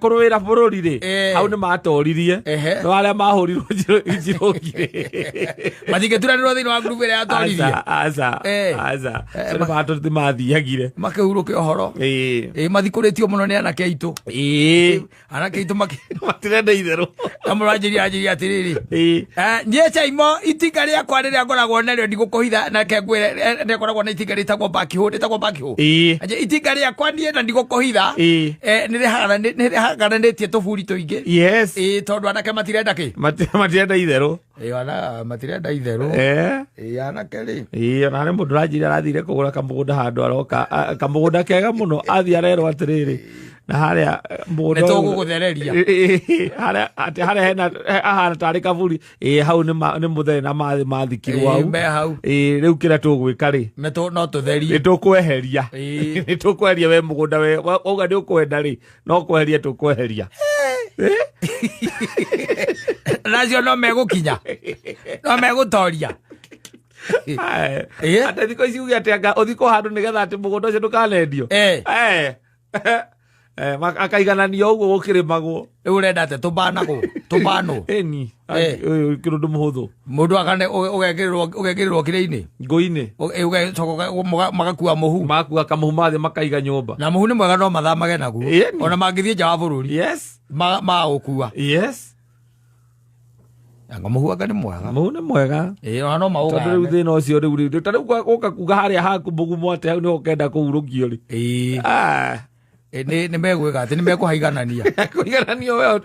Korowera bururi ri hau ni matoririe no aria mahurirwo njirogire mathigeturanirwo thiini wa group ria yatoririe aza ni matoririe mathiagire makehuruke uhoro mathikuritio muno ni anake aitu anake aitu matirenda itherũ amuranjiria atiriri nie chaimo itinga riakwa riria ngoragwo nario ndigũkũhitha nake ngwire nĩkoragwo na itinga ritagwo backhoe anje itinga riakwa nie na ndigũkũhitha nĩrĩhagaranitie tũburi tũingĩ yes tondũ anake matirenda kĩ matirenda itherũ wana matirenda itherũ anake rĩ ona nĩ mũndũ ranjira arathire kũgũra kamũgũnda handũ aroka kamũgũnda kega mũno athi arerwo atĩrĩrĩ na haria mũgũnda nĩtũgũgũthereria haria hena ahana tarĩ kaburi hau nĩ mũtheri na mathikirwo hau rĩu kĩrĩa tũgwĩka rĩ no tũtherie nĩtũkweheria nĩtũkweheria we mũgũnda we wauga nĩ ũkwenda rĩ no kweheria tũkweheria nacio no megũkinya no megũtoria ata thikũ ici uge atĩ anga ũthikũ handũ nĩgetha atĩ mũgũnda ũcio ndũkanendio akaigananio ũguo gũkĩrĩmagwo rĩu ũrenda atĩ tũbanwo ĩni kĩrũndũ mũhũthũ mũndũ akane ũgekĩrĩrwo kĩrĩa-inĩ ngũ-inĩ ũgecoka magakua mũhu makua kamũhu mathĩ makaiga nyũmba na mũhu nĩ mwega no mathamage naguo ona mangĩthiĩ nja wa bũrũri magũkua anga mũhu anga nĩ mwega mũhu nĩ mwega ona no maũgane tondũ rĩu thĩna ũcio rĩu ta rĩu gũka kuga harĩa haku mũgumo atĩ hau nĩ ũkenda kũhurũkio rĩ nĩ megwĩka atĩ nĩ mekũhaiganania kũigananio we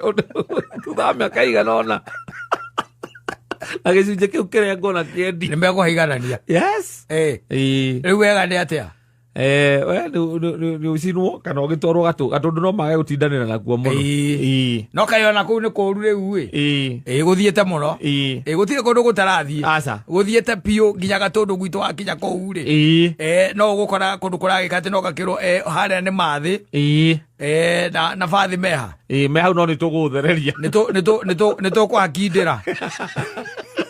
tũthame akaigana ona na gĩcunjĩ kĩu kĩrengo na kĩendi nĩ mekũhaiganania rĩu wega nĩ atĩa we nĩ ũcinwo kana ũgĩtwarwo gatũndũ no mage gũtindanĩra nakuo mũno no kaĩ ona kũu nĩ kũũru rĩu gũthiĩte mũno gũtirĩ kũndũ gũtarathiĩ gũthiĩte biũ nginya gatũndũ gwitũ wakinya kũu rĩ no ũgũkora kũndũ kũragĩka atĩ no gakĩrwo harĩa nĩ mathĩ na bathi meha me hau no nĩ tũgũthereria nĩ tũkũhakindĩra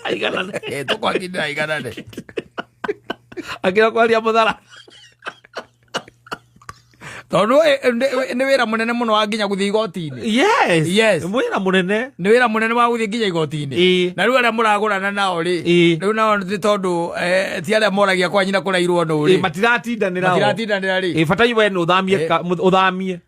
aiganane tũkũhakindĩra aiganane akĩra kwaria mũthara tondũ nĩ wĩra mũnene mũno wa nginya gũthiĩ igoti-inĩ wĩra mũnene nĩ wĩra mũnene wa gũthiĩ nginya igoti-inĩ na rĩu arĩa mũragũrana nao rĩ rĩu nao nĩ tondũ ti arĩa moragia kwa nyina kũrairwo nũ rĩ matiratindanĩra rĩ bata we nĩ ũthamie